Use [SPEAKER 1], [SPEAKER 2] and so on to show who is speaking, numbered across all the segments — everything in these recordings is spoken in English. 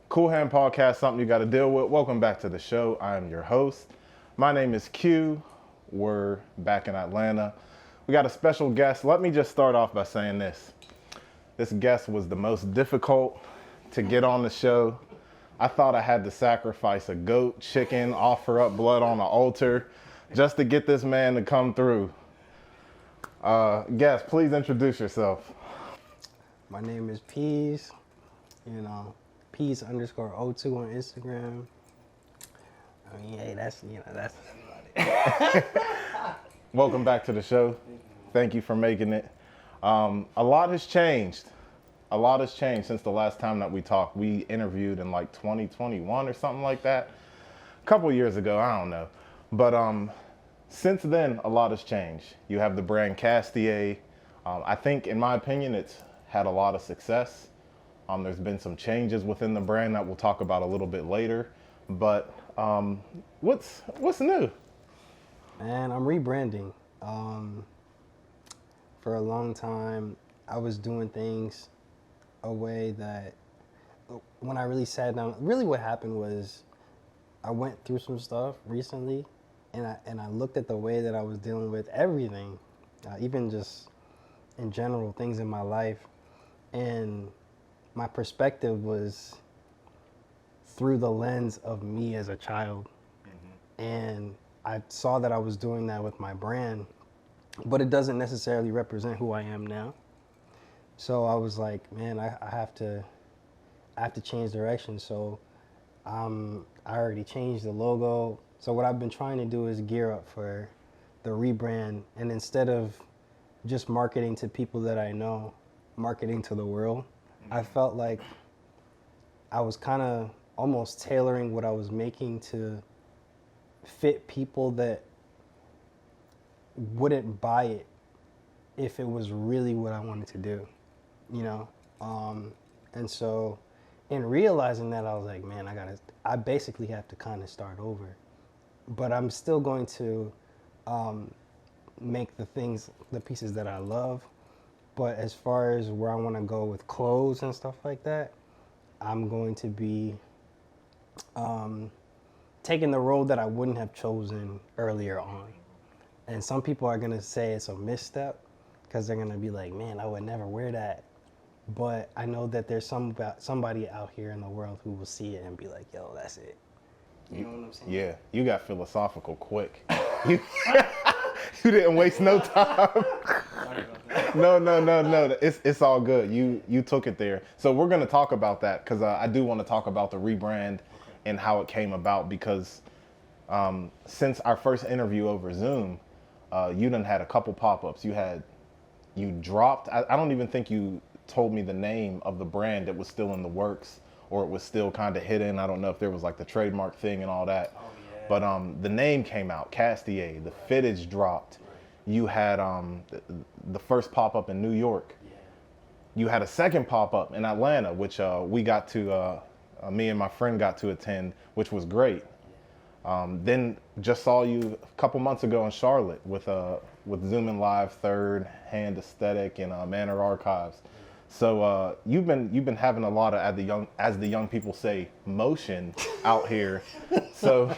[SPEAKER 1] Cool Hand Podcast, something you got to deal with. Welcome back to the show. I'm your host. My name is Q. We're back in Atlanta. We got a special guest. Let me just start off by saying this. This guest was the most difficult to get on the show. I thought I had to sacrifice a goat, chicken, offer up blood on the altar just to get this man to come through. Guest, please introduce yourself.
[SPEAKER 2] My name is Peez, Peez_02 on Instagram. I mean, hey, that's about it.
[SPEAKER 1] Welcome back to the show. Thank you for making it. A lot has changed. A lot has changed since the last time that we talked. We interviewed in like 2021 or something like that. A couple years ago, I don't know. But since then, a lot has changed. You have the brand Castillet. I think, in my opinion, it's had a lot of success. There's been some changes within the brand that we'll talk about a little bit later. But what's new?
[SPEAKER 2] Man, I'm rebranding. For a long time, I was doing things a way that when I really sat down, really what happened was I went through some stuff recently and I looked at the way that I was dealing with everything, even just in general, things in my life. And my perspective was through the lens of me as a child. Mm-hmm. And I saw that I was doing that with my brand, but it doesn't necessarily represent who I am now. So I was like, man, I have to change direction. So I already changed the logo. So what I've been trying to do is gear up for the rebrand. And instead of just marketing to people that I know, marketing to the world, I felt like I was kind of almost tailoring what I was making to fit people that wouldn't buy it if it was really what I wanted to do, and so in realizing that, I was like, man, I basically have to kind of start over, but I'm still going to make the pieces that I love. But as far as where I want to go with clothes and stuff like that, I'm going to be taking the road that I wouldn't have chosen earlier on. And some people are going to say it's a misstep because they're going to be like, man, I would never wear that. But I know that there's somebody out here in the world who will see it and be like, yo, that's it. You know what I'm saying?
[SPEAKER 1] Yeah, you got philosophical quick. You didn't waste no time. No. It's all good. You took it there. So we're going to talk about that because I do want to talk about the rebrand and how it came about, because since our first interview over Zoom, you done had a couple pop-ups. You dropped, I don't even think you told me the name of the brand that was still in the works, or it was still kind of hidden. I don't know if there was like the trademark thing and all that. Oh, yeah. But the name came out, Castillet. The fittage dropped. Right. You had the first pop-up in New York. Yeah. You had a second pop-up in Atlanta, which we got to, me and my friend got to attend, which was great. Then just saw you a couple months ago in Charlotte with Zoomin Live Third Hand Aesthetic and Manor Archives. So you've been having a lot of, as the young people say, motion out here. So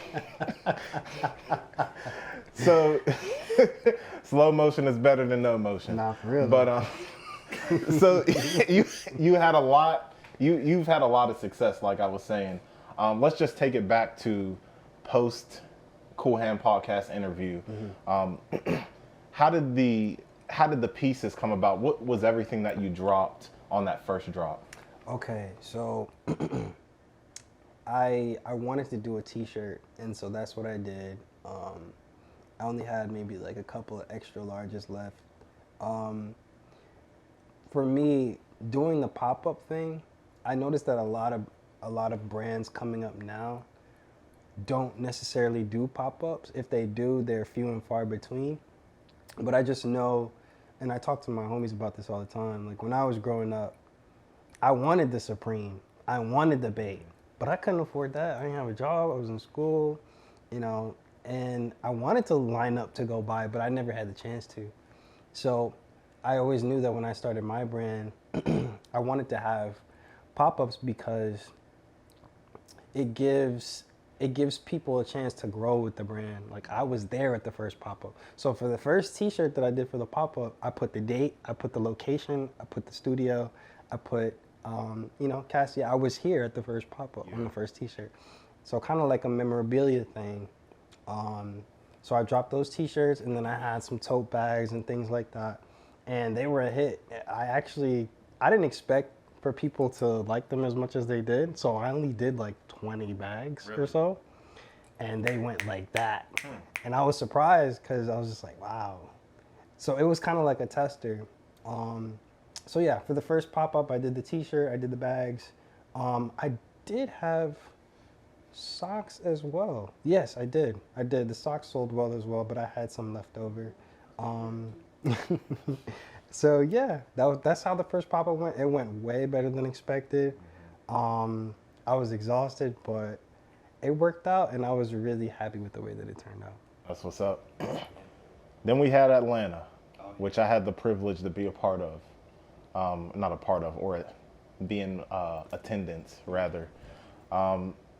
[SPEAKER 1] slow motion is better than no motion.
[SPEAKER 2] Nah, for real.
[SPEAKER 1] But so you had a lot. You've had a lot of success, like I was saying. Let's just take it back to post Cool Hand podcast interview. Mm-hmm. How did the pieces come about? What was everything that you dropped on that first drop?
[SPEAKER 2] Okay, so I wanted to do a t-shirt, and so that's what I did. I only had maybe like a couple of extra larges left. For me, doing the pop-up thing, I noticed that a lot of brands coming up now don't necessarily do pop-ups. If they do, they're few and far between. But I just know, and I talk to my homies about this all the time, like when I was growing up, I wanted the Supreme, I wanted the Babe, but I couldn't afford that. I didn't have a job, I was in school, and I wanted to line up to go buy, but I never had the chance to. So I always knew that when I started my brand, I wanted to have pop-ups because it gives people a chance to grow with the brand. Like I was there at the first pop-up. So for the first t-shirt that I did for the pop-up, I put the date, I put the location, I put the studio, I put Castillet. I was here at the first pop-up on the first t-shirt. So kind of like a memorabilia thing. So I dropped those t-shirts, and then I had some tote bags and things like that. And they were a hit. I didn't expect for people to like them as much as they did. So I only did like 20 bags or so. And they went like that. And I was surprised because I was just like, wow. So it was kind of like a tester. So yeah, for the first pop-up, I did the t-shirt, I did the bags. I did have socks as well. Yes, I did. The socks sold well as well, but I had some left over. So yeah, that's how the first pop-up went. It went way better than expected. I was exhausted, but it worked out, and I was really happy with the way that it turned out.
[SPEAKER 1] That's what's up. Then we had Atlanta, which I had the privilege to be a part of. Not a part of, or be in attendance, rather.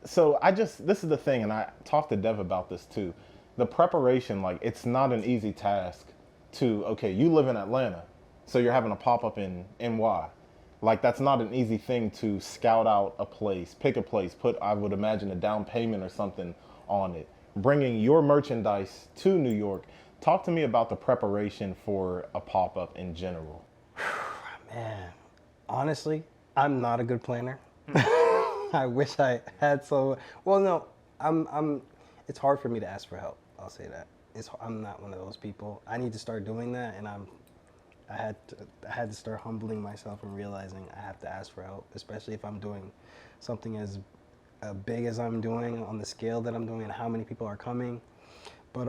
[SPEAKER 1] So this is the thing, and I talked to Dev about this too. The preparation, like, it's not an easy task to, okay, you live in Atlanta, so you're having a pop-up in NY. Like, that's not an easy thing to scout out a place, pick a place, put, I would imagine, a down payment or something on it. Bringing your merchandise to New York. Talk to me about the preparation for a pop-up in general.
[SPEAKER 2] Man, honestly, I'm not a good planner. I wish I had so. Well, no, it's hard for me to ask for help. I'll say that. I'm not one of those people. I need to start doing that, and I had to start humbling myself and realizing I have to ask for help, especially if I'm doing something as big as I'm doing, on the scale that I'm doing, and how many people are coming. But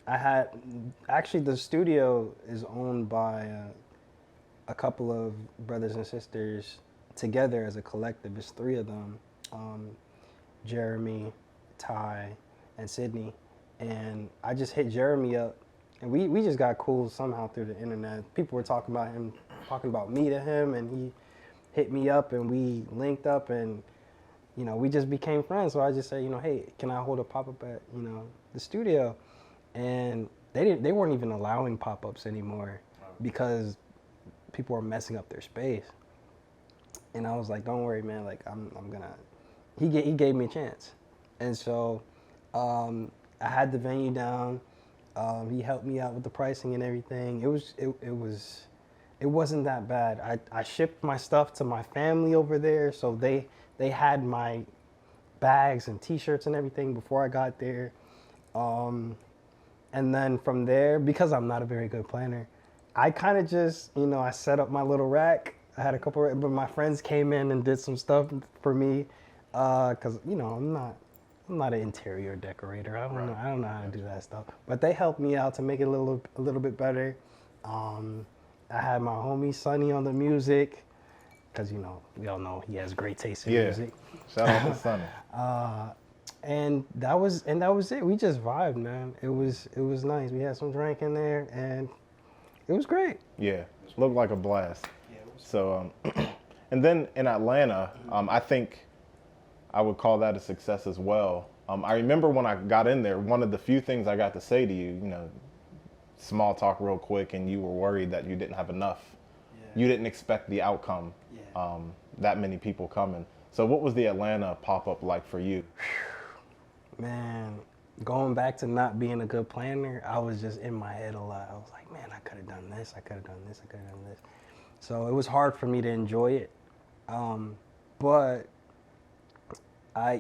[SPEAKER 2] actually the studio is owned by a couple of brothers and sisters together as a collective. It's three of them, Jeremy, Ty, and Sydney. And I just hit Jeremy up, and we just got cool somehow through the internet. People were talking about me to him, and he hit me up, and we linked up, and we just became friends. So I just said, hey, can I hold a pop-up at the studio? And they weren't even allowing pop-ups anymore because people were messing up their space. And I was like, don't worry, man, like I'm gonna. He gave me a chance, and so I had the venue down. He helped me out with the pricing and everything. It wasn't that bad. I shipped my stuff to my family over there, so they had my bags and T-shirts and everything before I got there. And then from there, because I'm not a very good planner, I kind of just, I set up my little rack. I had a couple, but my friends came in and did some stuff for me, cause I'm not an interior decorator. I don't know how to do that stuff. But they helped me out to make it a little bit better. I had my homie Sonny on the music, cause we all know he has great taste in music.
[SPEAKER 1] Shout out to Sonny.
[SPEAKER 2] And that was it. We just vibed, man. It was nice. We had some drink in there, and it was great.
[SPEAKER 1] Yeah, looked like a blast. So, and then in Atlanta, I think I would call that a success as well. I remember when I got in there, one of the few things I got to say to you, small talk real quick, and you were worried that you didn't have enough. Yeah. You didn't expect the outcome, that many people coming. So what was the Atlanta pop-up like for you?
[SPEAKER 2] Man, going back to not being a good planner, I was just in my head a lot. I was like, man, I could have done this, I could have done this, I could have done this. So it was hard for me to enjoy it. But I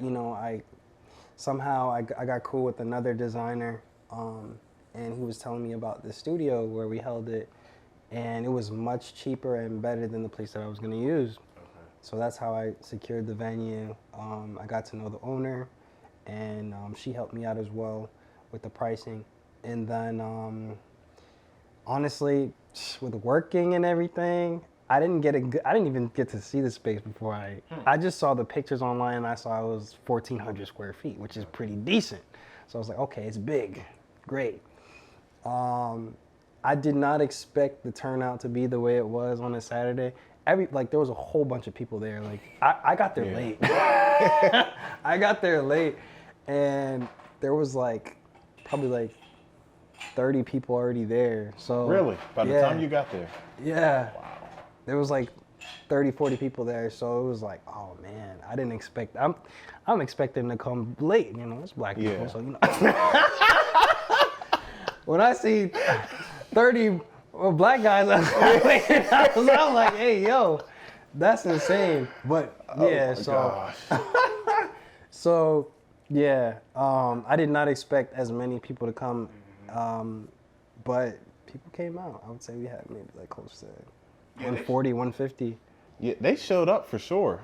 [SPEAKER 2] got cool with another designer, and he was telling me about the studio where we held it, and it was much cheaper and better than the place that I was going to use. Okay. So that's how I secured the venue. I got to know the owner, and she helped me out as well with the pricing. And then, honestly, with working and everything, I didn't even get to see the space before I just saw the pictures online, and I saw it was 1,400 square feet, which is pretty decent. So I was like, okay, it's big, great. I did not expect the turnout to be the way it was on a Saturday, there was a whole bunch of people there. Like I got there late. I got there late, and there was like probably like 30 people already there. So
[SPEAKER 1] Really? By the time you got there?
[SPEAKER 2] Yeah.
[SPEAKER 1] Wow.
[SPEAKER 2] There was like 30, 40 people there. So it was like, oh man, I didn't expect. I'm expecting to come late. You know, it's black people, so you know. When I see 30 black guys, I was like, hey, yo, that's insane. But yeah, so yeah, I did not expect as many people to come, but people came out. I would say we had maybe like close to 140, 150.
[SPEAKER 1] Yeah, they showed up for sure.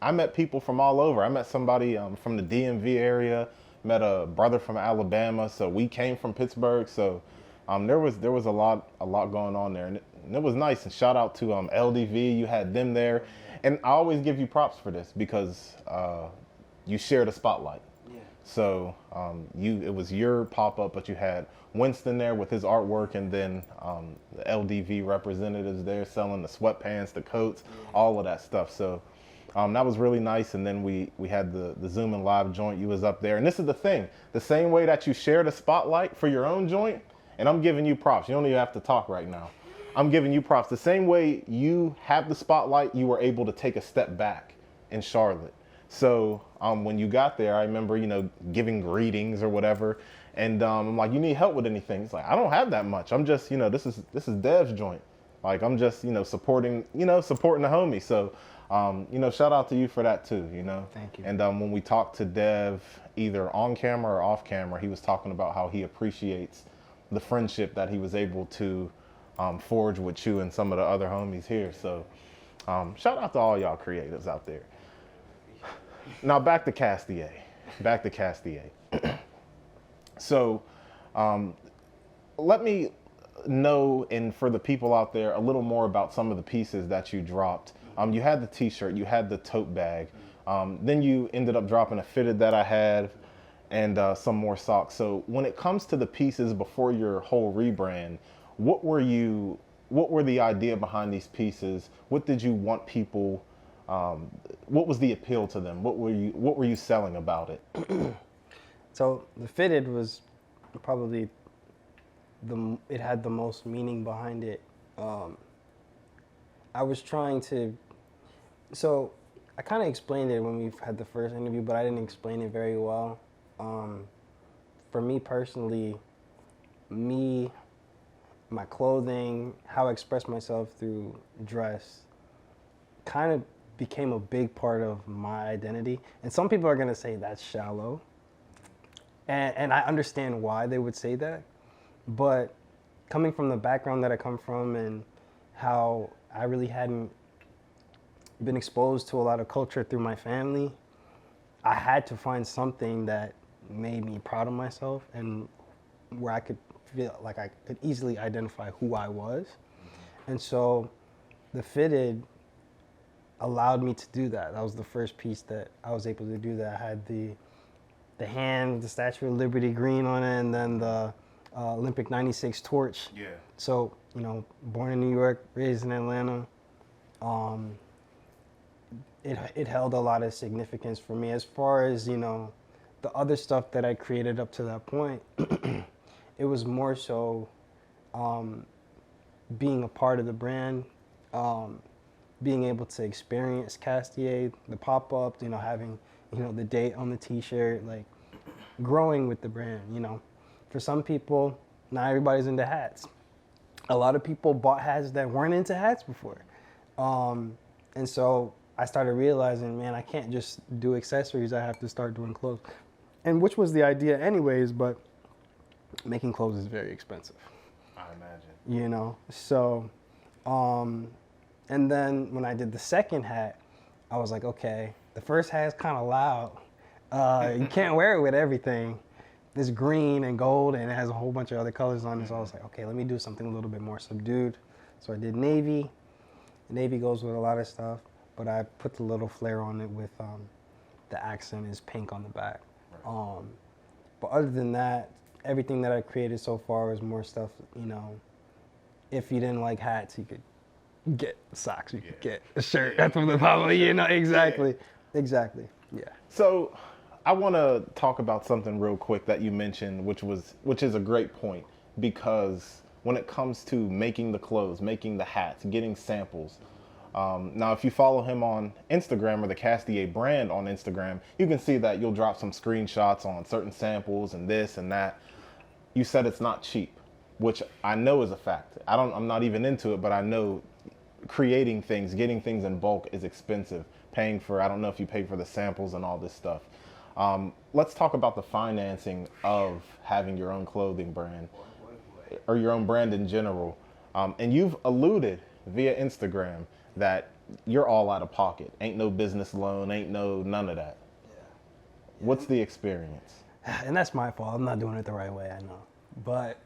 [SPEAKER 1] I met people from all over. I met somebody from the DMV area, met a brother from Alabama. So we came from Pittsburgh. So there was a lot going on there, and it was nice. And shout out to LDV. You had them there, and I always give you props for this because you shared a spotlight. Yeah. So it was your pop up, but you had Winston there with his artwork, and then the LDV representatives there selling the sweatpants, the coats, all of that stuff. So that was really nice. And then we had the Zoomin Live joint. You was up there, and this is the thing: the same way that you shared a spotlight for your own joint, and I'm giving you props. You don't even have to talk right now. I'm giving you props. The same way you have the spotlight, you were able to take a step back in Charlotte. So when you got there, I remember, you know, giving greetings or whatever, and I'm like, you need help with anything? It's like, I don't have that much. I'm just, you know, this is Dev's joint. Like, I'm just, you know, supporting the homie. So, you know, shout out to you for that too, you know.
[SPEAKER 2] Thank you.
[SPEAKER 1] And when we talked to Dev, either on camera or off camera, he was talking about how he appreciates the friendship that he was able to forge with you and some of the other homies here. So, shout out to all y'all creatives out there. Now back to Castillet. So, let me know, and for the people out there, a little more about some of the pieces that you dropped. You had the t-shirt, you had the tote bag, then you ended up dropping a fitted that I had, and some more socks. So when it comes to the pieces before your whole rebrand, what were the idea behind these pieces? What did you want people, what was the appeal to them? What were you selling about it?
[SPEAKER 2] So the fitted was probably it had the most meaning behind it. I was trying to, so I kind of explained it when we had the first interview, but I didn't explain it very well. For me personally, my clothing, how I express myself through dress, kind of became a big part of my identity. And some people are gonna say that's shallow. And I understand why they would say that. But coming from the background that I come from and how I really hadn't been exposed to a lot of culture through my family, I had to find something that made me proud of myself and where I could feel like I could easily identify who I was. And so the fitted allowed me to do that. That was the first piece that I was able to do that. I had the hand, the Statue of Liberty green on it, and then the Olympic 96 torch.
[SPEAKER 1] Yeah.
[SPEAKER 2] So, you know, born in New York, raised in Atlanta, it held a lot of significance for me. As far as, you know, the other stuff that I created up to that point, it was more so being a part of the brand, being able to experience Castillet, the pop-up, you know, having, you know, the date on the t-shirt, like growing with the brand, you know. For some people, not everybody's into hats. A lot of people bought hats that weren't into hats before. And so I started realizing, man, I can't just do accessories, I have to start doing clothes. And which was the idea anyways, but making clothes is very expensive.
[SPEAKER 1] I imagine.
[SPEAKER 2] You know, so, and then when I did the second hat, I was like, okay, the first hat is kind of loud. You can't wear it with everything. It's green and gold and it has a whole bunch of other colors on it. So I was like, okay, let me do something a little bit more subdued. So I did navy. Navy goes with a lot of stuff, but I put the little flare on it with the accent is pink on the back. Right. But other than that, everything that I created so far is more stuff, you know, if you didn't like hats, you could get socks, you can get a shirt. That's what the Pop Up, exactly. Exactly. Yeah.
[SPEAKER 1] So I want to talk about something real quick that you mentioned, which is a great point, because when it comes to making the clothes, making the hats, getting samples. Now, if you follow him on Instagram or the Castillet brand on Instagram, you can see that you'll drop some screenshots on certain samples and this and that. You said it's not cheap, which I know is a fact. I'm not even into it, but I know creating things, getting things in bulk is expensive. Paying for, I don't know if you pay for the samples and all this stuff. Let's talk about the financing of having your own clothing brand or your own brand in general. And you've alluded via Instagram that you're all out of pocket. Ain't no business loan, ain't no none of that. Yeah. What's the experience?
[SPEAKER 2] And that's my fault. I'm not doing it the right way, I know. But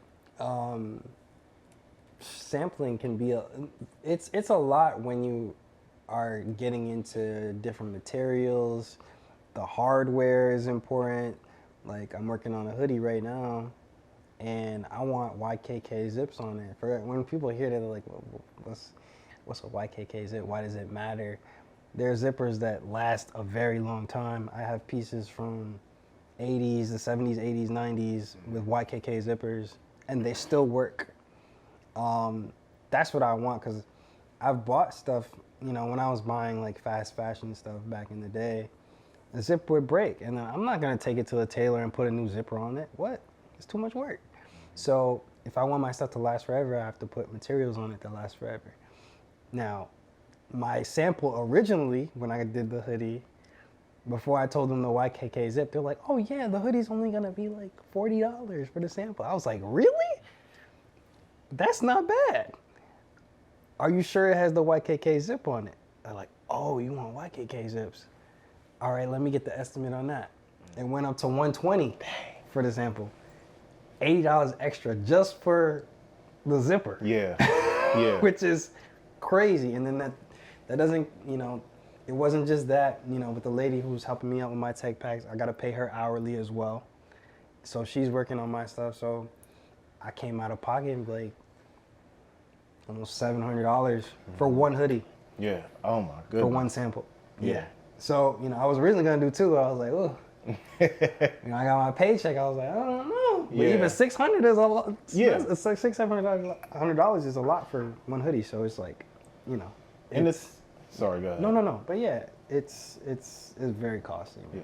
[SPEAKER 2] sampling can be it's a lot when you are getting into different materials. The hardware is important. Like, I'm working on a hoodie right now, and I want YKK zips on it. For when people hear that, they're like, well, what's a YKK zip? Why does it matter? There are zippers that last a very long time. I have pieces from 80s, the 70s, 80s, 90s with YKK zippers, and they still work. That's what I want, because I've bought stuff, when I was buying like fast fashion stuff back in the day, the zip would break, and I'm not gonna take it to a tailor and put a new zipper on it. What? It's too much work. So if I want my stuff to last forever, I have to put materials on it that last forever. Now, my sample originally, when I did the hoodie, before I told them the YKK zip, they're like, oh yeah, the hoodie's only gonna be like $40 for the sample. I was like, really? That's not bad. Are you sure it has the YKK zip on it? They're like, oh, you want YKK zips? All right, let me get the estimate on that. It went up to $120 for the sample. $80 extra just for the zipper.
[SPEAKER 1] Yeah, yeah.
[SPEAKER 2] Which is crazy. And then that doesn't, it wasn't just that, with the lady who's helping me out with my tech packs, I gotta pay her hourly as well. So she's working on my stuff. So I came out of pocket like almost $700 for one hoodie.
[SPEAKER 1] Yeah. Oh my goodness.
[SPEAKER 2] For one sample.
[SPEAKER 1] Yeah.
[SPEAKER 2] So, I was originally gonna do two. I was like, oh. I got my paycheck. I was like, I don't know. But even $600 is a lot.
[SPEAKER 1] Yeah.
[SPEAKER 2] It's like $600 is a lot for one hoodie. So it's like,
[SPEAKER 1] And it's sorry, go ahead.
[SPEAKER 2] No. But yeah, it's very costly.
[SPEAKER 1] Yeah.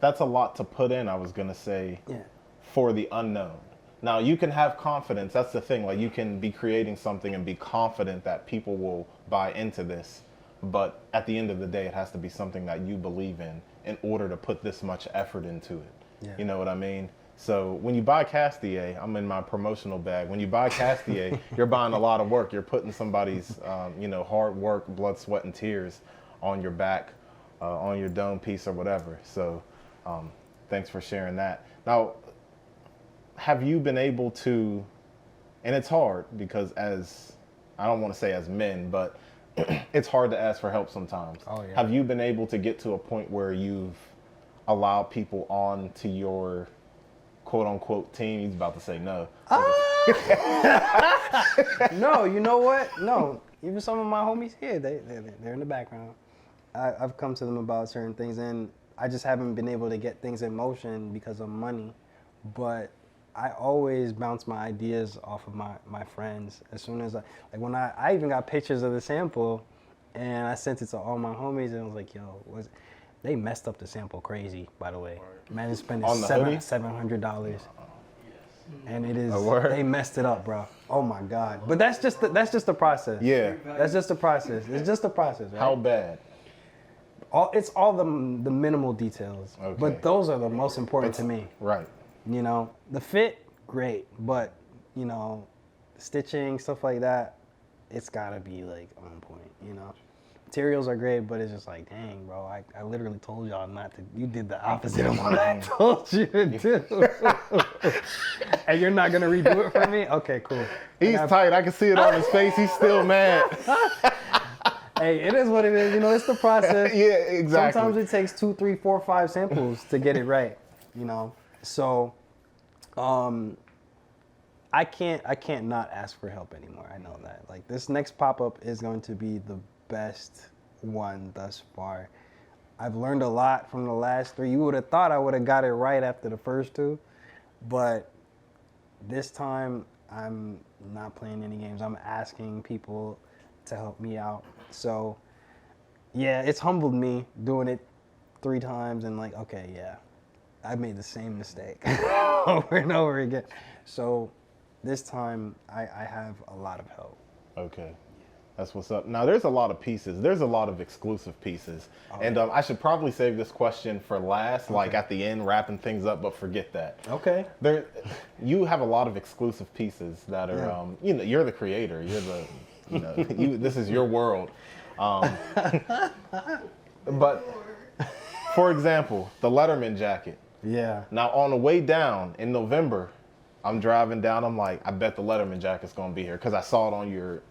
[SPEAKER 1] That's a lot to put in, I was gonna say.
[SPEAKER 2] Yeah.
[SPEAKER 1] For the unknown. Now you can have confidence. That's the thing. Like, you can be creating something and be confident that people will buy into this. But at the end of the day, it has to be something that you believe in order to put this much effort into it. Yeah. You know what I mean? So when you buy Castillet, I'm in my promotional bag. When you buy Castillet, you're buying a lot of work. You're putting somebody's, hard work, blood, sweat, and tears on your back, on your dome piece or whatever. So thanks for sharing that. Now, have you been able to, and it's hard because I don't want to say as men, but it's hard to ask for help sometimes.
[SPEAKER 2] Oh, yeah.
[SPEAKER 1] Have you been able to get to a point where you've allowed people on to your quote unquote team? He's about to say no.
[SPEAKER 2] No, you know what? No, even some of my homies here, they're in the background. I've come to them about certain things, and I just haven't been able to get things in motion because of money. But I always bounce my ideas off of my friends. As soon as when I even got pictures of the sample, and I sent it to all my homies, and I was like, yo, they messed up the sample crazy, by the way. Man is spending $700. And it is, they messed it up, bro. Oh my God. But that's just the process.
[SPEAKER 1] Yeah.
[SPEAKER 2] That's just the process. It's just the process, right?
[SPEAKER 1] How bad?
[SPEAKER 2] It's all the minimal details. Okay. But those are the most important to me.
[SPEAKER 1] Right.
[SPEAKER 2] The fit, great, but stitching, stuff like that, it's gotta be like on point. Materials are great, but it's just like, dang, bro, I literally told y'all not to. You did the opposite of what I told you to do. And you're not gonna redo it for me? Okay, cool.
[SPEAKER 1] He's tight. I can see it on his face. He's still mad.
[SPEAKER 2] Hey, it is what it is. It's the process.
[SPEAKER 1] Yeah, exactly.
[SPEAKER 2] Sometimes it takes 2, 3, 4, 5 samples to get it right. So, I can't not ask for help anymore. I know that. Like this next pop-up is going to be the best one thus far. I've learned a lot from the last 3. You would have thought I would have got it right after the first 2, but this time I'm not playing any games. I'm asking people to help me out. So yeah, it's humbled me doing it 3 times and like, okay, yeah, I made the same mistake over and over again. So this time I have a lot of help.
[SPEAKER 1] Okay. That's what's up. Now, there's a lot of pieces. There's a lot of exclusive pieces. Oh, and I should probably save this question for last, okay, like at the end, wrapping things up, but forget that.
[SPEAKER 2] Okay.
[SPEAKER 1] You have a lot of exclusive pieces that are, you know, you're the creator. You're the, you know, this is your world. But, for example, the Letterman jacket.
[SPEAKER 2] Yeah.
[SPEAKER 1] Now, on the way down in November, I'm driving down. I'm like, I bet the Letterman jacket's gonna be here because I saw it on your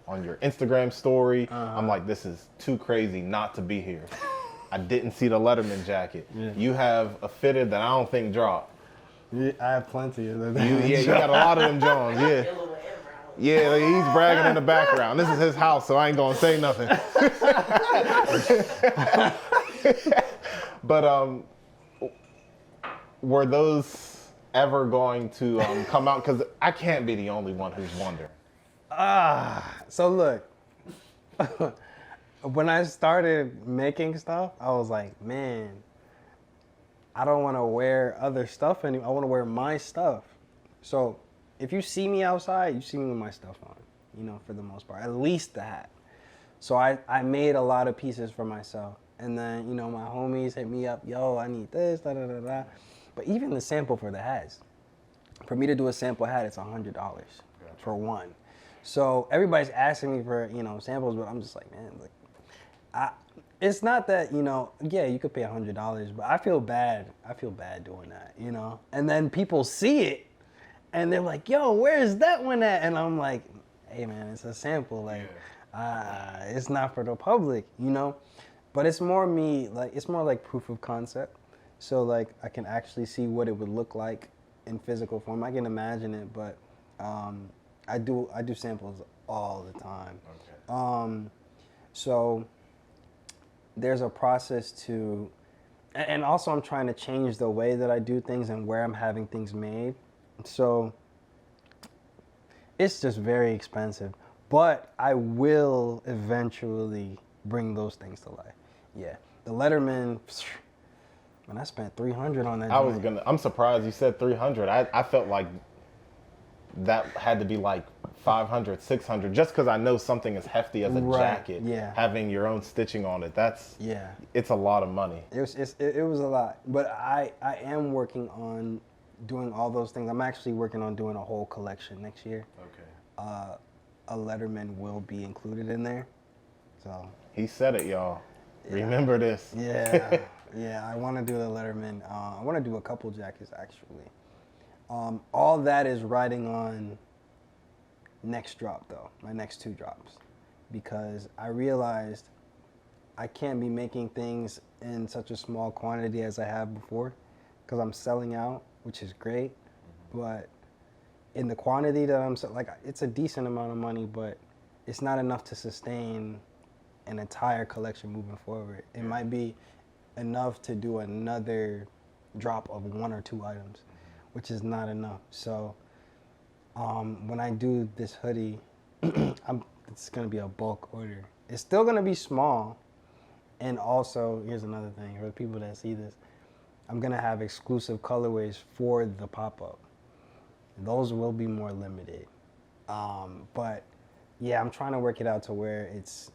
[SPEAKER 1] Instagram story. I'm like, this is too crazy not to be here. I didn't see the Letterman jacket. Yeah. You have a fitted that I don't think dropped.
[SPEAKER 2] Yeah, I have plenty of them.
[SPEAKER 1] You got a lot of them Jones. Yeah. Yeah, he's bragging in the background. This is his house, so I ain't gonna say nothing. But were those ever going to come out? Because I can't be the only one who's wondering.
[SPEAKER 2] So look, when I started making stuff, I was like, man, I don't want to wear other stuff anymore. I want to wear my stuff. So if you see me outside, you see me with my stuff on, you know, for the most part, at least the hat. So I made a lot of pieces for myself. And then, you know, my homies hit me up, yo, I need this, da da da da. But even the sample for the hats, for me to do a sample hat, it's $100 for one. So everybody's asking me for, you know, samples, but I'm just like, man, like, it's not that, you know, yeah, you could pay $100, but I feel bad. I feel bad doing that, you know? And then people see it and they're like, yo, where's that one at? And I'm like, hey man, it's a sample. Like, it's not for the public, you know? But it's more me, like, it's more like proof of concept. So like I can actually see what it would look like in physical form. I can imagine it, but I do samples all the time. Okay. So there's a process to, and also I'm trying to change the way that I do things and where I'm having things made. So it's just very expensive, but I will eventually bring those things to life. Yeah, the Letterman. Man, I spent $300 on that.
[SPEAKER 1] I'm surprised you said 300. I felt like that had to be like 500, 600, just because I know something as hefty as a jacket.
[SPEAKER 2] Yeah.
[SPEAKER 1] Having your own stitching on it, it's a lot of money.
[SPEAKER 2] It was a lot, but I am working on doing all those things. I'm actually working on doing a whole collection next year. Okay. A Letterman will be included in there. So. He
[SPEAKER 1] said it, y'all. Yeah. Remember this.
[SPEAKER 2] Yeah. Yeah, I want to do the Letterman. I want to do a couple jackets, actually. All that is riding on next drop, though, my next 2 drops. Because I realized I can't be making things in such a small quantity as I have before. Because I'm selling out, which is great. But in the quantity that I'm, like, it's a decent amount of money, but it's not enough to sustain an entire collection moving forward. It might be enough to do another drop of 1 or 2 items, which is not enough. So when I do this hoodie, it's gonna be a bulk order. It's still gonna be small. And also, here's another thing, for the people that see this, I'm gonna have exclusive colorways for the pop-up. Those will be more limited. But yeah, I'm trying to work it out to where it's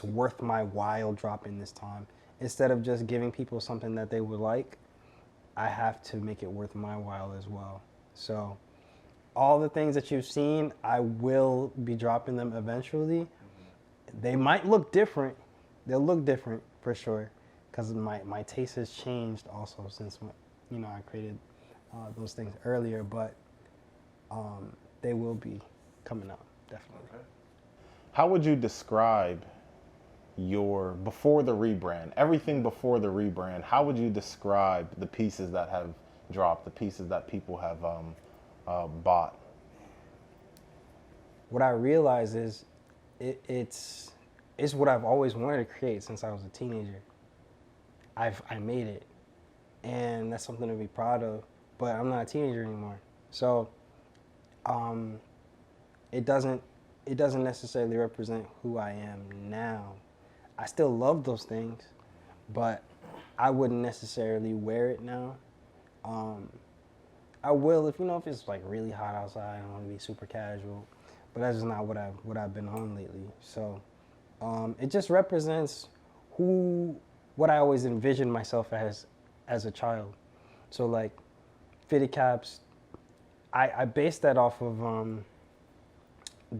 [SPEAKER 2] worth my while dropping this time. Instead of just giving people something that they would like, I have to make it worth my while as well. So all the things that you've seen, I will be dropping them eventually. They might look different. They'll look different for sure, because my taste has changed also since, you know, I created those things earlier, but they will be coming out, definitely. Okay.
[SPEAKER 1] How would you describe before the rebrand, everything before the rebrand, how would you describe the pieces that have dropped, the pieces that people have bought?
[SPEAKER 2] what I realized is it's what I've always wanted to create since I was a teenager. I made it, and that's something to be proud of. But I'm not a teenager anymore, so it doesn't necessarily represent who I am now. I still love those things, but I wouldn't necessarily wear it now. I will if it's like really hot outside. I want to be super casual, but that's just not what I've been on lately. So it just represents what I always envisioned myself as a child. So like fitted caps, I based that off of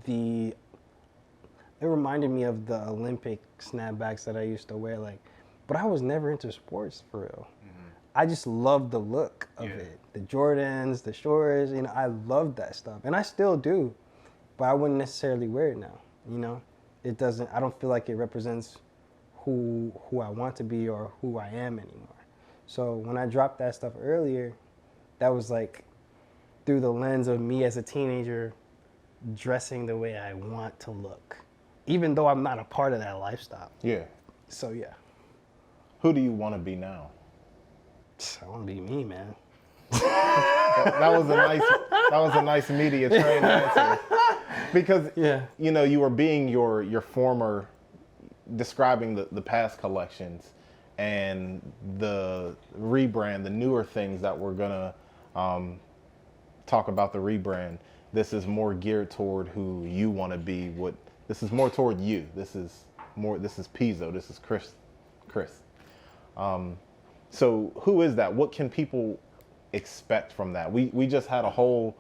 [SPEAKER 2] it reminded me of the Olympic snapbacks that I used to wear, but I was never into sports for real. Mm-hmm. I just loved the look of it. The Jordans, the shorts, I loved that stuff. And I still do, but I wouldn't necessarily wear it now, It doesn't, I don't feel like it represents who I want to be or who I am anymore. So when I dropped that stuff earlier, that was like through the lens of me as a teenager dressing the way I want to look, even though I'm not a part of that lifestyle.
[SPEAKER 1] Yeah.
[SPEAKER 2] So yeah.
[SPEAKER 1] Who do you want to be now?
[SPEAKER 2] I want to be me, man.
[SPEAKER 1] that was a nice media trained answer. Because you were being your former, describing the past collections and the rebrand, the newer things that we're gonna talk about the rebrand. This is more geared toward who you want to be. This is more toward you. This is Peezo. This is Chris. So who is that? What can people expect from that? We just had a whole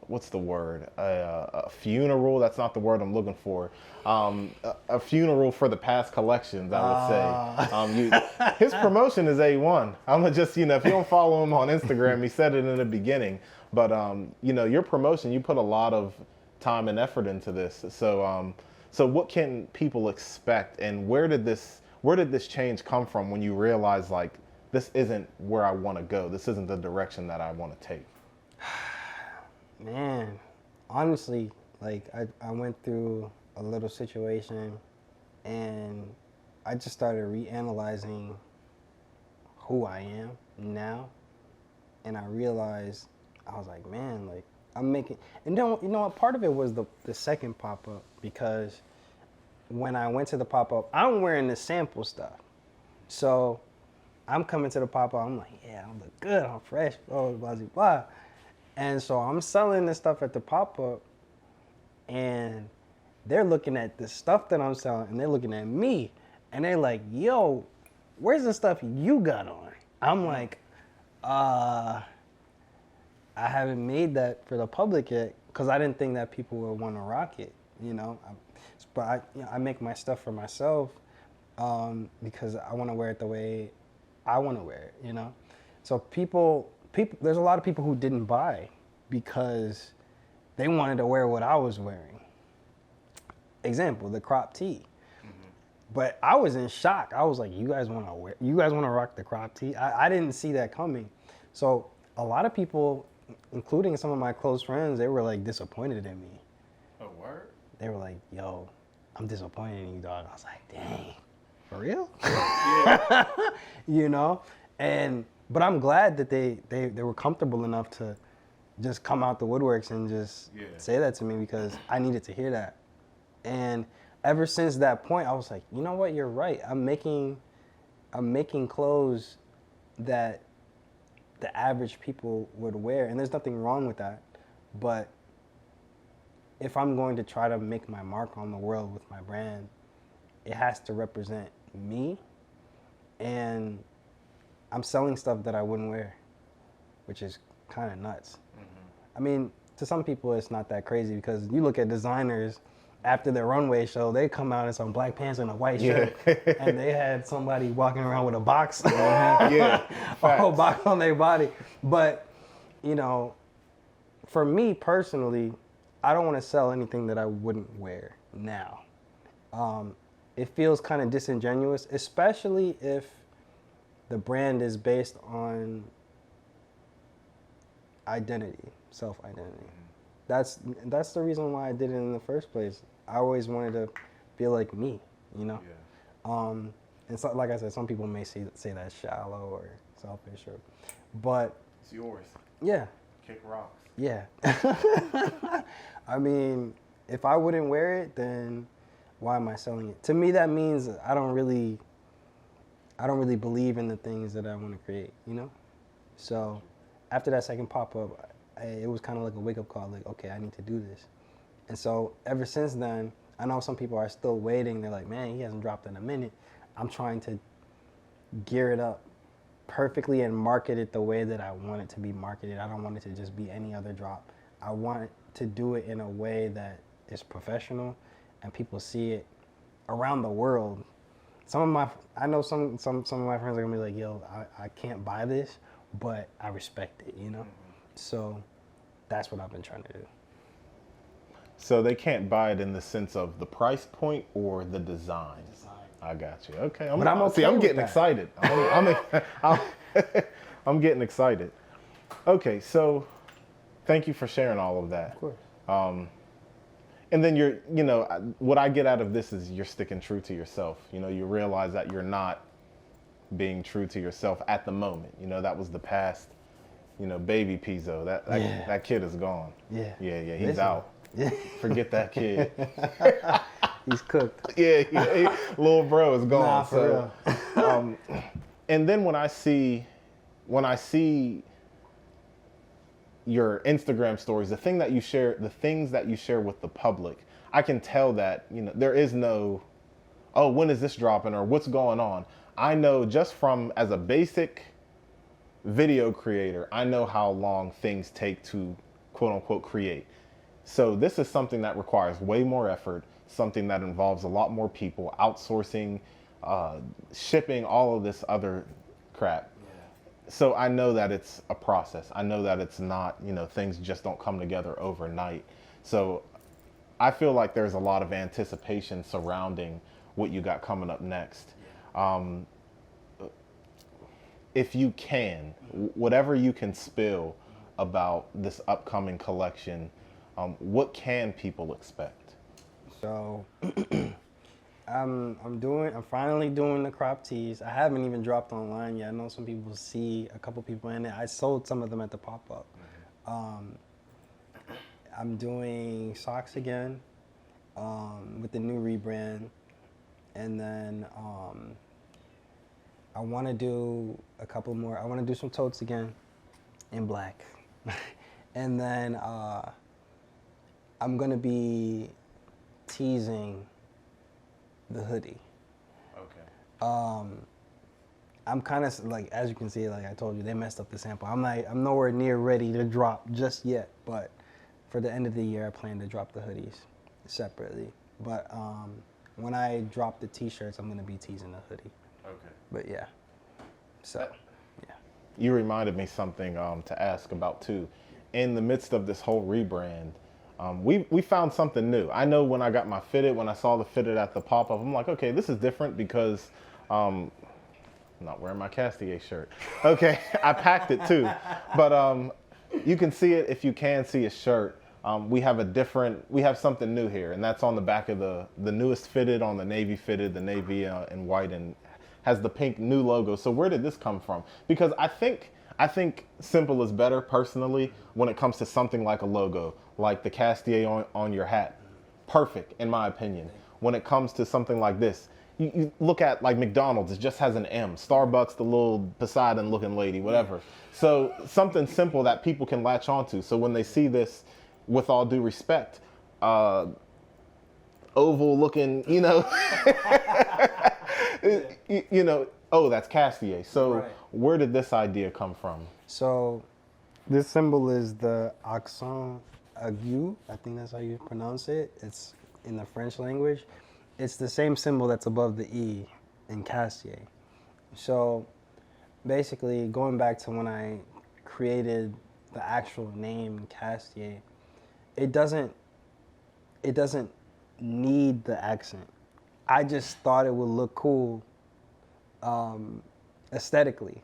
[SPEAKER 1] what's the word? A funeral. That's not the word I'm looking for. A funeral for the past collections, I would say. His promotion is A1. I'm gonna just, if you don't follow him on Instagram, he said it in the beginning. But your promotion, you put a lot of time and effort into this. So what can people expect, and where did this change come from when you realized this isn't where I want to go? This isn't the direction that I want to take.
[SPEAKER 2] Man, honestly, I went through a little situation, and I just started reanalyzing who I am now, and I realized I was like, man, I'm making, and what? Part of it was the second pop-up, because when I went to the pop-up, I'm wearing the sample stuff. So I'm coming to the pop-up, I'm like, yeah, I look good, I'm fresh, blah, blah, blah, blah. And so I'm selling this stuff at the pop-up, and they're looking at the stuff that I'm selling, and they're looking at me, and they're like, yo, where's the stuff you got on? I'm like, I haven't made that for the public yet, because I didn't think that people would want to rock it, But I make my stuff for myself because I want to wear it the way I want to wear it, So people, there's a lot of people who didn't buy because they wanted to wear what I was wearing. Example, the crop tee. Mm-hmm. But I was in shock. I was like, you guys want to rock the crop tee? I didn't see that coming. So a lot of people, including some of my close friends, they were disappointed in me.
[SPEAKER 1] Oh, word?
[SPEAKER 2] They were like, yo, I'm disappointed in you, dog. I was like, dang, for real? Yeah. But I'm glad that they were comfortable enough to just come out the woodworks and just say that to me, because I needed to hear that. And ever since that point, I was like, you know what, you're right. I'm making clothes that the average people would wear, and there's nothing wrong with that. But if I'm going to try to make my mark on the world with my brand, it has to represent me, and I'm selling stuff that I wouldn't wear, which is kind of nuts. Mm-hmm. I mean, to some people it's not that crazy, because you look at designers after their runway show, they come out in some black pants and a white shirt, and they had somebody walking around with a box, a whole box on their body. But, for me personally, I don't want to sell anything that I wouldn't wear now. It feels kind of disingenuous, especially if the brand is based on identity, self-identity. that's the reason why I did it in the first place. I always wanted to feel like me, you know.
[SPEAKER 1] Yeah.
[SPEAKER 2] And so, like I said, some people may say that's shallow or selfish, but
[SPEAKER 1] It's yours.
[SPEAKER 2] yeah,
[SPEAKER 1] Kick rocks.
[SPEAKER 2] yeah. I mean, if I wouldn't wear it, then why am I selling it? To me, that means I don't really believe in the things that I want to create, you know. So after that second pop up, it was kind of like a wake up call. Like, okay, I need to do this. And so ever since then, I know some people are still waiting. They're like, man, he hasn't dropped in a minute. I'm trying to gear it up perfectly and market it the way that I want it to be marketed. I don't want it to just be any other drop. I want to do it in a way that is professional and people see it around the world. I know some of my friends are gonna be like, yo, I can't buy this, but I respect it, you know? So that's what I've been trying to do.
[SPEAKER 1] So they can't buy it in the sense of the price point or the design. I got you. Okay,
[SPEAKER 2] But I'm okay
[SPEAKER 1] I'm
[SPEAKER 2] with
[SPEAKER 1] getting
[SPEAKER 2] that.
[SPEAKER 1] excited. I'm getting excited. Okay, so thank you for sharing all of that.
[SPEAKER 2] Of course.
[SPEAKER 1] And then what I get out of this is you're sticking true to yourself. You know, you realize that you're not being true to yourself at the moment. You know, that was the past. You know, baby Peezo. That kid is gone.
[SPEAKER 2] Yeah.
[SPEAKER 1] Yeah. He's
[SPEAKER 2] Listen.
[SPEAKER 1] out.
[SPEAKER 2] Yeah.
[SPEAKER 1] Forget that kid.
[SPEAKER 2] He's cooked.
[SPEAKER 1] Yeah, little bro is gone.
[SPEAKER 2] Nah, for
[SPEAKER 1] real. And then when I see your Instagram stories, the things that you share with the public, I can tell that, you know, there is no, oh, when is this dropping or what's going on? I know just from as a basic video creator, I know how long things take to quote unquote create. So this is something that requires way more effort, something that involves a lot more people, outsourcing, shipping, all of this other crap. Yeah. So I know that it's a process. I know that it's not, you know, things just don't come together overnight. So I feel like there's a lot of anticipation surrounding what you got coming up next. If you can, whatever you can spill about this upcoming collection, what can people expect?
[SPEAKER 2] So I'm finally doing the crop tees. I haven't even dropped online yet. I know some people see a couple people in it. I sold some of them at the pop up. I'm doing socks again with the new rebrand, and then I want to do a couple more. I want to do some totes again in black, and then I'm gonna be teasing the hoodie.
[SPEAKER 1] Okay.
[SPEAKER 2] I'm kind of like, as you can see, like I told you, they messed up the sample. I'm nowhere near ready to drop just yet, but for the end of the year, I plan to drop the hoodies separately. But when I drop the t-shirts, I'm gonna be teasing the hoodie.
[SPEAKER 1] Okay.
[SPEAKER 2] But yeah, so yeah.
[SPEAKER 1] You reminded me something to ask about too. In the midst of this whole rebrand, we found something new. I know when I got my fitted, when I saw the fitted at the pop-up, I'm like, okay, this is different because I'm not wearing my Castillet shirt. Okay, I packed it too. But you can see it if you can see a shirt. We have something new here, and that's on the back of the newest fitted, on the navy fitted, the navy and white, and has the pink new logo. So where did this come from? Because I think simple is better personally when it comes to something like a logo, like the Castillet on your hat. Perfect, in my opinion. When it comes to something like this, you look at like McDonald's, it just has an M. Starbucks, the little Poseidon looking lady, whatever. So something simple that people can latch onto. So when they see this, with all due respect, oval looking, you know, you know, oh, that's Castillet. So
[SPEAKER 2] Right.
[SPEAKER 1] Where did this idea come from?
[SPEAKER 2] So this symbol is the accent aigu. I think that's how you pronounce it. It's in the French language. It's the same symbol that's above the E in Castillet. So basically, going back to when I created the actual name Castillet, it doesn't need the accent. I just thought it would look cool aesthetically.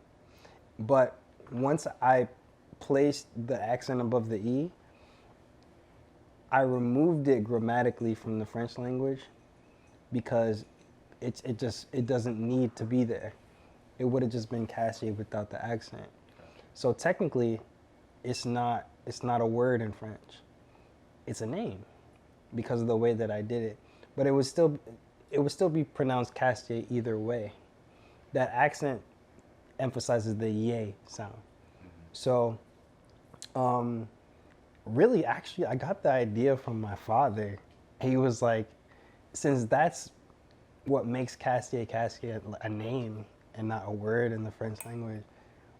[SPEAKER 2] But once I placed the accent above the E, I removed it grammatically from the French language because it doesn't need to be there. It would have just been Castillet without the accent. So technically, it's not a word in French. It's a name because of the way that I did it. But it would still be pronounced Castillet either way. That accent emphasizes the yay sound. So, really, actually, I got the idea from my father. He was like, since that's what makes Castillet a name and not a word in the French language,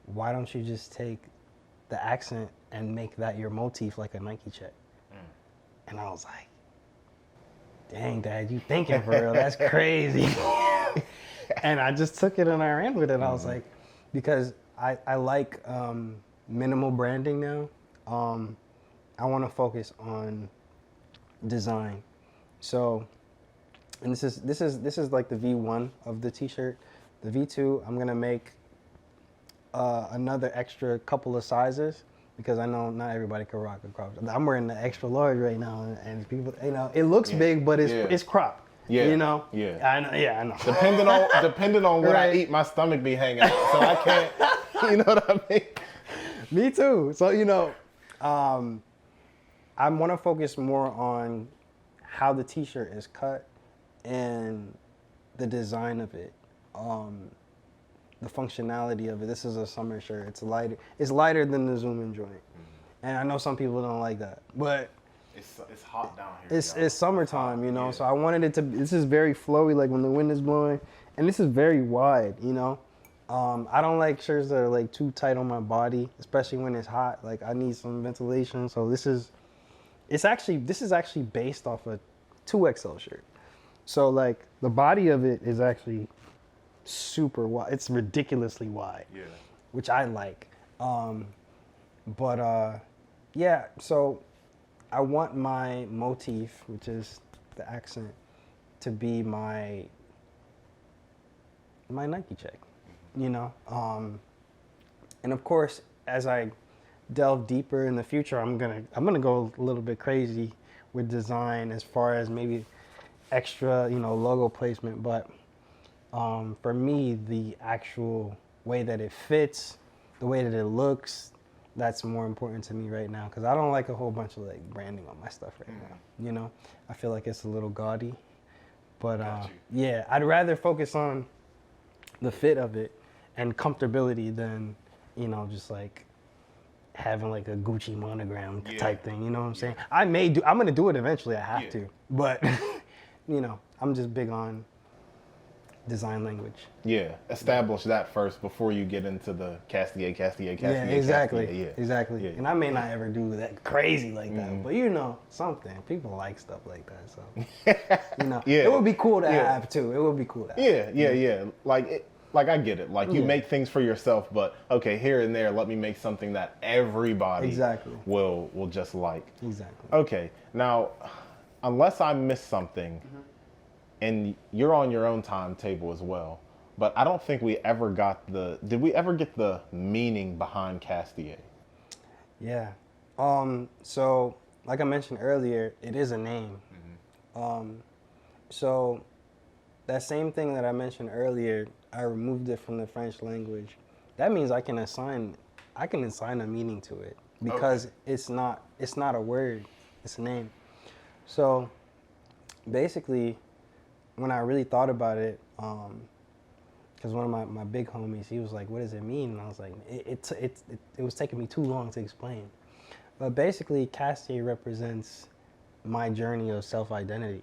[SPEAKER 2] why don't you just take the accent and make that your motif like a Nike check? And I was like, dang, Dad, you thinking for real? That's crazy. And I just took it and I ran with it. I was like, because I like minimal branding now. I want to focus on design. So, and this is like the V1 of the t-shirt. The V2, I'm gonna make another extra couple of sizes because I know not everybody can rock a crop. I'm wearing the extra large right now, and people, it looks big, but it's crop.
[SPEAKER 1] Yeah.
[SPEAKER 2] You know?
[SPEAKER 1] Yeah.
[SPEAKER 2] I know. Yeah, I know.
[SPEAKER 1] Depending on what
[SPEAKER 2] Right.
[SPEAKER 1] I eat, my stomach be hanging out. So I can't, you know what I mean?
[SPEAKER 2] Me too. So, I want to focus more on how the t-shirt is cut and the design of it, the functionality of it. This is a summer shirt. It's lighter. It's lighter than the Zoomin joint, and I know some people don't like that, but
[SPEAKER 1] It's hot down here.
[SPEAKER 2] it's summertime,
[SPEAKER 1] Yeah.
[SPEAKER 2] So I wanted it to. This is very flowy, like when the wind is blowing, and this is very wide, I don't like shirts that are like too tight on my body, especially when it's hot. Like I need some ventilation. So this is actually based off a 2XL shirt. So like the body of it is actually super wide. It's ridiculously wide.
[SPEAKER 1] Yeah.
[SPEAKER 2] Which I like. Yeah, so I want my motif, which is the accent, to be my Nike check, and of course, as I delve deeper in the future, I'm gonna go a little bit crazy with design as far as maybe extra, logo placement. But for me, the actual way that it fits, the way that it looks, that's more important to me right now because I don't like a whole bunch of like branding on my stuff right now. I feel like it's a little gaudy, but yeah, I'd rather focus on the fit of it and comfortability than just like having like a Gucci monogram type thing. You know what I'm saying? I'm gonna do it eventually. I have to, but I'm just big on design language.
[SPEAKER 1] Yeah, establish that first before you get into the Castillet.
[SPEAKER 2] Yeah, exactly.
[SPEAKER 1] Castillet,
[SPEAKER 2] Exactly.
[SPEAKER 1] Yeah.
[SPEAKER 2] And I may not ever do that crazy like that, but something. People like stuff like that, so it would be cool to have too. It would be cool to have.
[SPEAKER 1] Yeah. Like I get it. Like you make things for yourself, but okay, here and there, let me make something that everybody will just like.
[SPEAKER 2] Exactly.
[SPEAKER 1] Okay. Now, unless I missed something, and you're on your own timetable as well, but I don't think we ever got did we ever get the meaning behind Castillet?
[SPEAKER 2] Yeah. So like I mentioned earlier, it is a name. So that same thing that I mentioned earlier, I removed it from the French language. That means I can assign a meaning to it because it's not a word, it's a name. So basically, when I really thought about it, because one of my big homies, he was like, "What does it mean?" And I was like, "It was taking me too long to explain." But basically, Castillet represents my journey of self-identity,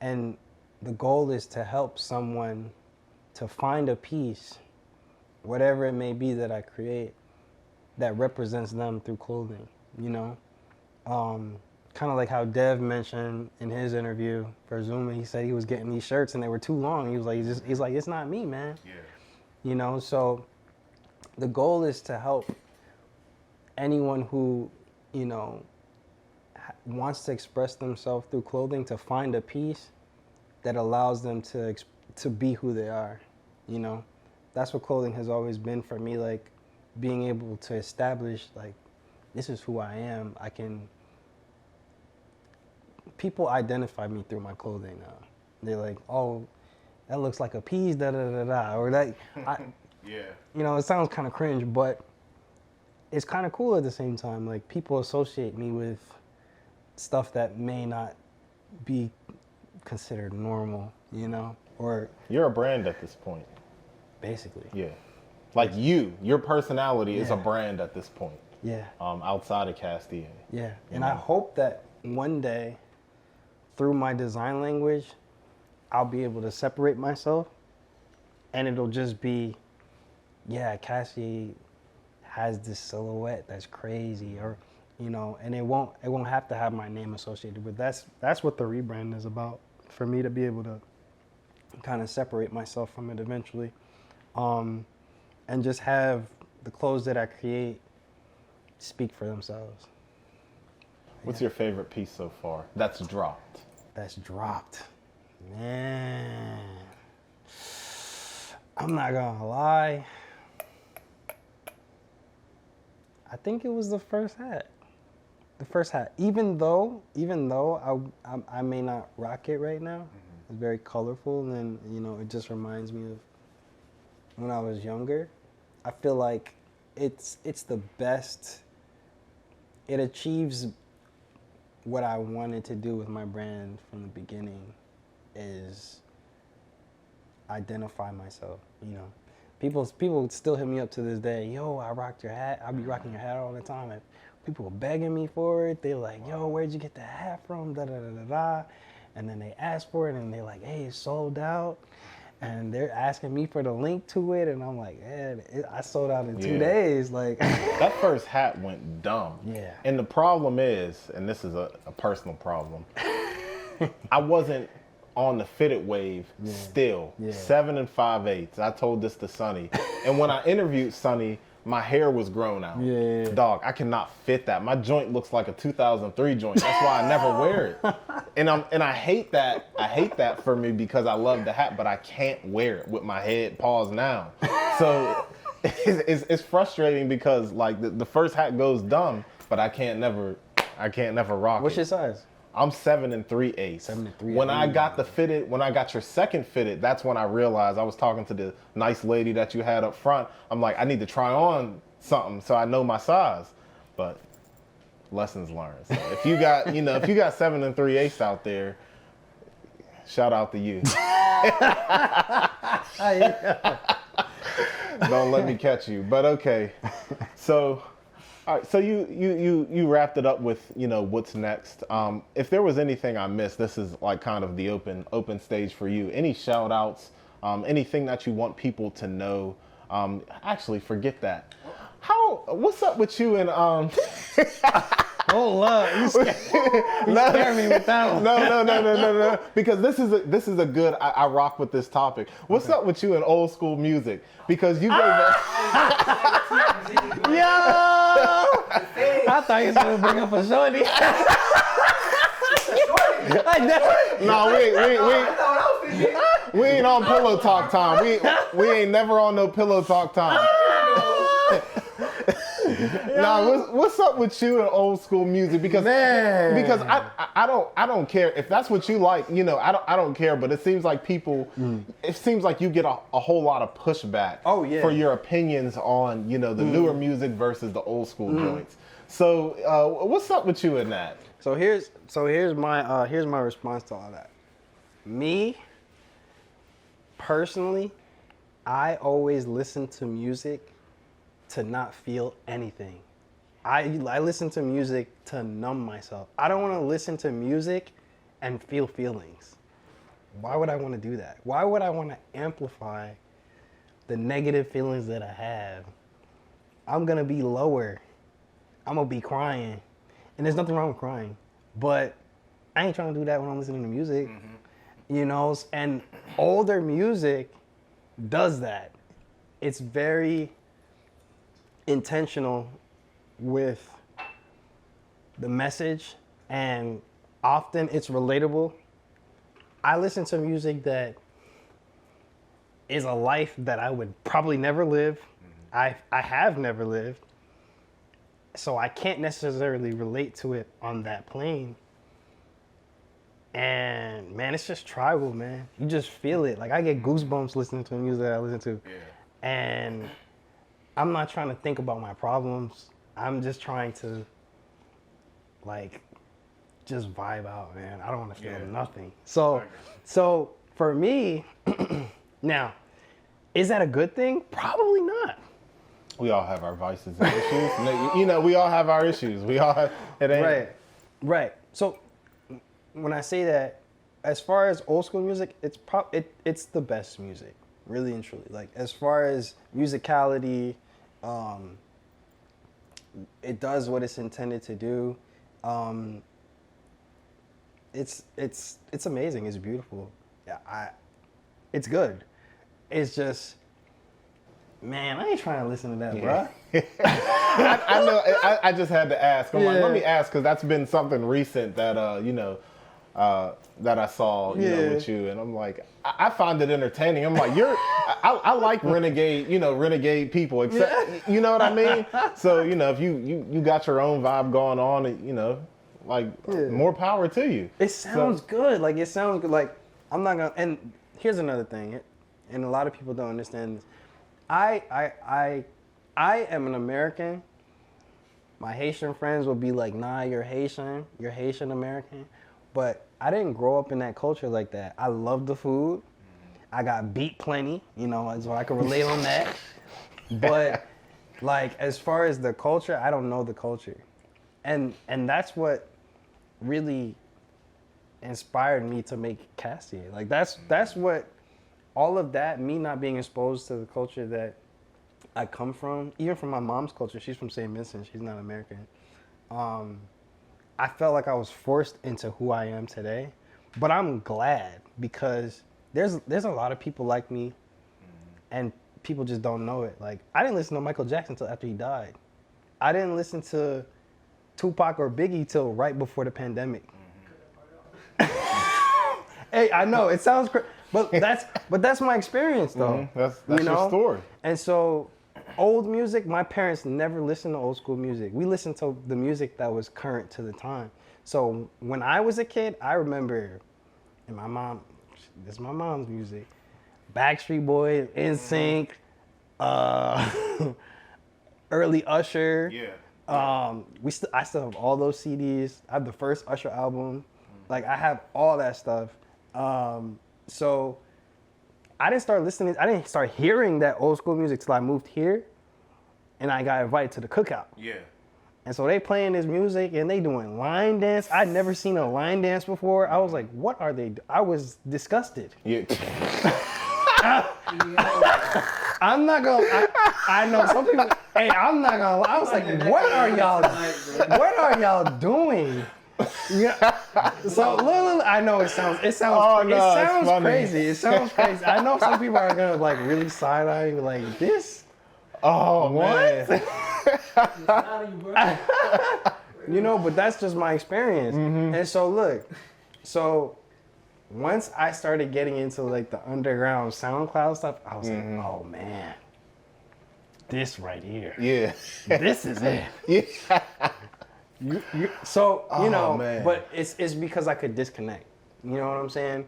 [SPEAKER 2] and the goal is to help someone to find a piece, whatever it may be that I create, that represents them through clothing, kind of like how Dev mentioned in his interview for Zoomin. He said he was getting these shirts and they were too long. He was like, it's not me, man.
[SPEAKER 1] Yeah.
[SPEAKER 2] So the goal is to help anyone who, wants to express themselves through clothing to find a piece that allows them to be who they are. That's what clothing has always been for me, like being able to establish like this is who I am. People identify me through my clothing now. They're like, oh, that looks like a Peez, da da da da, or that.
[SPEAKER 1] Yeah.
[SPEAKER 2] You know, it sounds kind of cringe, but it's kind of cool at the same time. Like, people associate me with stuff that may not be considered normal, you know, or
[SPEAKER 1] You're a brand at this point.
[SPEAKER 2] basically.
[SPEAKER 1] Yeah. Like your personality is a brand at this point.
[SPEAKER 2] Yeah.
[SPEAKER 1] Outside of Castillet.
[SPEAKER 2] Yeah. And I hope that one day, through my design language, I'll be able to separate myself, and it'll just be, yeah, Cassie has this silhouette that's crazy, or, you know, and it won't have to have my name associated with. That's what the rebrand is about, for me to be able to kind of separate myself from it eventually, and just have the clothes that I create speak for themselves.
[SPEAKER 1] What's your favorite piece so far that's dropped?
[SPEAKER 2] That's dropped. Man, I'm not gonna lie. I think it was the first hat. The first hat. Even though I may not rock it right now, it's very colorful, and you know, it just reminds me of when I was younger. I feel like it's the best. It achieves what I wanted to do with my brand from the beginning, is identify myself. You know, people still hit me up to this day. Yo, I rocked your hat. I be rocking your hat all the time. And people were begging me for it. They're like, yo, where'd you get the hat from? Da da da da da. And then they ask for it, and they're like, hey, it's sold out. And they're asking me for the link to it, and I'm like, man, I sold out in 2 days. Like,
[SPEAKER 1] that first hat went dumb.
[SPEAKER 2] Yeah.
[SPEAKER 1] And the problem is, and this is a personal problem, I wasn't on the fitted wave still. 7 5/8. I told this to Sonny. And when I interviewed Sonny, my hair was grown out.
[SPEAKER 2] Yeah.
[SPEAKER 1] Dog, I cannot fit that. My joint looks like a 2003 joint. That's why I never wear it. And I hate that. I hate that for me, because I love the hat, but I can't wear it with my head paused now. So it's frustrating, because like the first hat goes dumb, but I can't never rock
[SPEAKER 2] what's
[SPEAKER 1] it.
[SPEAKER 2] your size?
[SPEAKER 1] I'm 7 3/8.
[SPEAKER 2] 7 3/8.
[SPEAKER 1] When I got your second fitted, that's when I realized, I was talking to the nice lady that you had up front. I'm like, I need to try on something so I know my size. But lessons learned. So if you got, if you got 7 3/8 out there, shout out to you. Don't let me catch you. But okay. So, all right, so you wrapped it up with, what's next. If there was anything I missed, this is like kind of the open stage for you. Any shout outs, anything that you want people to know? Actually, forget that. What's up with you and
[SPEAKER 2] Hold up, you scared me with that one.
[SPEAKER 1] No. Because this is a good. I rock with this topic. What's up with you and old school music? Because you gave
[SPEAKER 2] Yo! I thought you was gonna bring up a shorty.
[SPEAKER 1] No, we ain't on pillow talk time. We ain't never on no pillow talk time. Nah, what's up with you and old school music? Because I don't care if that's what you like. I don't care. But it seems like it seems like you get a whole lot of pushback.
[SPEAKER 2] Oh, yeah.
[SPEAKER 1] For your opinions on the newer music versus the old school joints. So what's up with you in that?
[SPEAKER 2] So here's my response to all that. Me personally, I always listen to music to not feel anything. I listen to music to numb myself. I don't want to listen to music and feel feelings. Why would I want to do that? Why would I want to amplify the negative feelings that I have? I'm going to be lower. I'm going to be crying. And there's nothing wrong with crying. But I ain't trying to do that when I'm listening to music. And older music does that. It's very intentional with the message, and often it's relatable. I listen to music that is a life that I would probably never live. I have never lived, So I can't necessarily relate to it on that plane. And man, it's just tribal, man. You just feel it. Like I get goosebumps listening to the music that I listen to.
[SPEAKER 1] Yeah.
[SPEAKER 2] And I'm not trying to think about my problems. I'm just trying to like just vibe out, man. I don't want to feel nothing. So for me, now, is that a good thing? Probably not.
[SPEAKER 1] We all have our vices and issues. You know, we all have our issues. We all have it ain't
[SPEAKER 2] Right. So when I say that, as far as old school music, it's the best music, really and truly. Like as far as musicality, it does what it's intended to do. It's amazing. It's beautiful. Yeah, it's good. It's just, man, I ain't trying to listen to that, bro.
[SPEAKER 1] I know. I just had to ask. I'm like, let me ask because that's been something recent that that I saw with you, and I'm like, I find it entertaining. I'm like, I like renegade people, except you know what I mean. So if you got your own vibe going on, more power to you.
[SPEAKER 2] It sounds good. Like it sounds good. Like I'm not gonna. And here's another thing, and a lot of people don't understand this. I am an American. My Haitian friends will be like, nah, you're Haitian American. But I didn't grow up in that culture like that. I love the food. I got beat plenty, so I can relate on that. But like as far as the culture, I don't know the culture. And that's what really inspired me to make Castillet. Like that's what all of that, me not being exposed to the culture that I come from, even from my mom's culture, she's from St. Vincent, she's not American. I felt like I was forced into who I am today, but I'm glad because there's a lot of people like me, and people just don't know it. Like I didn't listen to Michael Jackson until after he died. I didn't listen to Tupac or Biggie till right before the pandemic. Hey, I know it sounds crazy, but that's my experience though.
[SPEAKER 1] That's your story.
[SPEAKER 2] And so, old music, my parents never listened to old school music. We listened to the music that was current to the time. So when I was a kid, I remember, and this is my mom's music, Backstreet Boys, NSYNC, early Usher.
[SPEAKER 1] Yeah.
[SPEAKER 2] I still have all those CDs. I have the first Usher album. Like I have all that stuff. So I didn't start hearing that old school music till I moved here, and I got invited to the cookout.
[SPEAKER 1] Yeah.
[SPEAKER 2] And so they playing this music and they doing line dance. I'd never seen a line dance before. I was like, what are they? I was disgusted.
[SPEAKER 1] Yeah.
[SPEAKER 2] I'm not gonna. I know some people. Hey, I'm not gonna lie. I was like, what are y'all doing? Yeah. So look, I know it sounds crazy. It sounds crazy. I know some people are gonna like really side eye you like this.
[SPEAKER 1] Oh, what?
[SPEAKER 2] But that's just my experience. Mm-hmm. And so look, once I started getting into like the underground SoundCloud stuff, I was like, oh man, this right here.
[SPEAKER 1] Yeah.
[SPEAKER 2] This is it.
[SPEAKER 1] Yeah.
[SPEAKER 2] Man. But it's because I could disconnect. You know what I'm saying?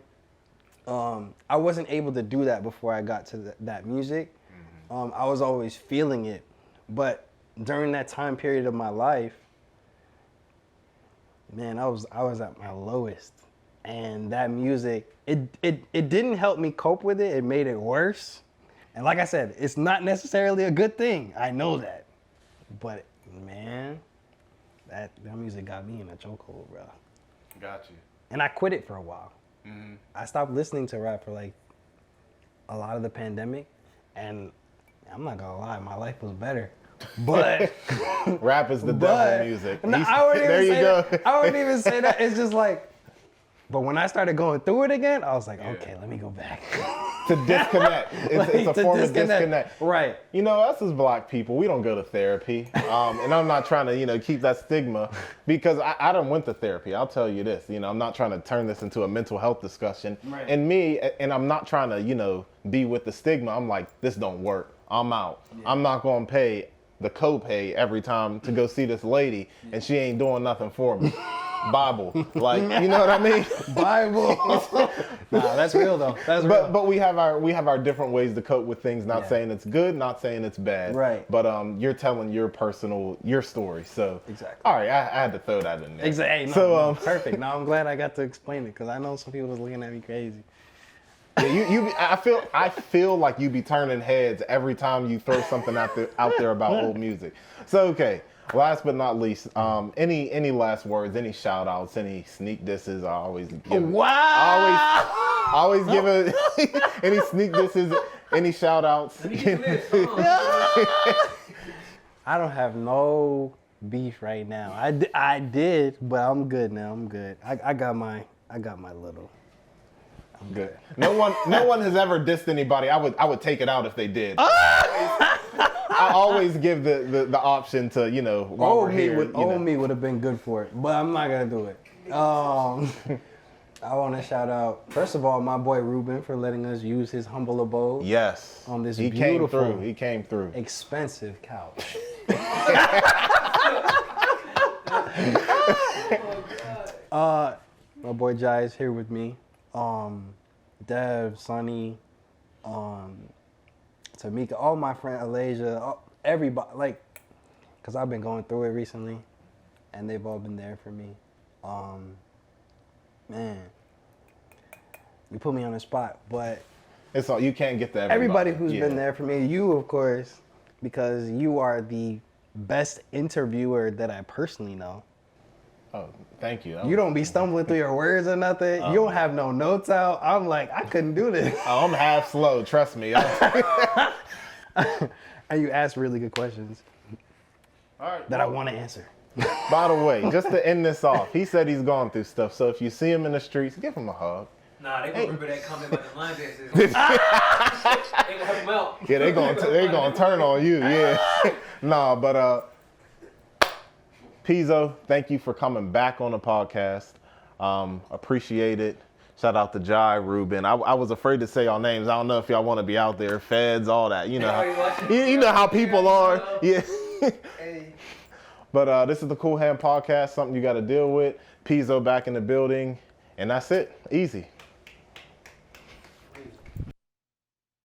[SPEAKER 2] I wasn't able to do that before I got to that music. I was always feeling it, but during that time period of my life, man, I was at my lowest, and that music it didn't help me cope with it. It made it worse, and like I said, it's not necessarily a good thing. I know that, but man, that music got me in a chokehold, bro.
[SPEAKER 1] Got you.
[SPEAKER 2] And I quit it for a while. Mm-hmm. I stopped listening to rap for like a lot of the pandemic, and I'm not gonna lie, my life was better. But
[SPEAKER 1] rap is the devil music.
[SPEAKER 2] No, I wouldn't even say that. It's just like, but when I started going through it again, I was like, okay, let me go back.
[SPEAKER 1] To disconnect. It's a form of disconnect.
[SPEAKER 2] Right.
[SPEAKER 1] Us as black people, we don't go to therapy. And I'm not trying to, keep that stigma because I done went to therapy. I'll tell you this, I'm not trying to turn this into a mental health discussion. Right. And I'm not trying to, be with the stigma. I'm like, this don't work. I'm out. Yeah. I'm not going to pay the copay every time to go see this lady, and she ain't doing nothing for me. Bible, like, you know what I mean?
[SPEAKER 2] Bible. Nah, that's real though. That's real.
[SPEAKER 1] But we have our different ways to cope with things. Not saying it's good, not saying it's bad.
[SPEAKER 2] Right.
[SPEAKER 1] But you're telling your story. So
[SPEAKER 2] Exactly.
[SPEAKER 1] All right, I had to throw that in there.
[SPEAKER 2] Exactly. Hey, no, perfect. No, I'm glad I got to explain it because I know some people was looking at me crazy.
[SPEAKER 1] Yeah, I feel like you be turning heads every time you throw something out there about old music. So okay. Last but not least, any last words, any shout outs, any sneak disses, I always give.
[SPEAKER 2] Wow!
[SPEAKER 1] I always give any sneak disses, any shout outs.
[SPEAKER 2] I don't have no beef right now. I did, but I'm good now. I'm good. I got my little. I'm
[SPEAKER 1] good. No one has ever dissed anybody. I would take it out if they did. I always give the option to, while we're here.
[SPEAKER 2] Old me would have been good for it, but I'm not gonna do it. I want to shout out, first of all, my boy Ruben for letting us use his humble abode.
[SPEAKER 1] Yes.
[SPEAKER 2] On this
[SPEAKER 1] He came through.
[SPEAKER 2] Expensive couch. My boy Jai is here with me. Dev, Sonny, Tamika, all my friends, Alasia, everybody, because I've been going through it recently, and they've all been there for me. Man, you put me on the spot, but
[SPEAKER 1] it's all, you can't get that.
[SPEAKER 2] Everybody who's been there for me, you of course, because you are the best interviewer that I personally know.
[SPEAKER 1] Oh, thank you.
[SPEAKER 2] You don't be stumbling through your words or nothing. You don't have no notes out. I'm like, I couldn't do this.
[SPEAKER 1] Oh, I'm half slow. Trust me.
[SPEAKER 2] And you ask really good questions that I want to answer.
[SPEAKER 1] By the way, just to end this off, he said he's going through stuff. So if you see him in the streets, give him a hug.
[SPEAKER 3] Nah, they gonna remember that comment about the line dancers. They gonna help him out.
[SPEAKER 1] Yeah, they gonna turn on you. Yeah. Nah, but Peezo, thank you for coming back on the podcast. Appreciate it. Shout out to Jai, Ruben. I was afraid to say y'all names. I don't know if y'all want to be out there, feds, all that. You know how people are. Yeah. But this is the Cool Hand Podcast, something you got to deal with. Peezo back in the building, and that's it. Easy.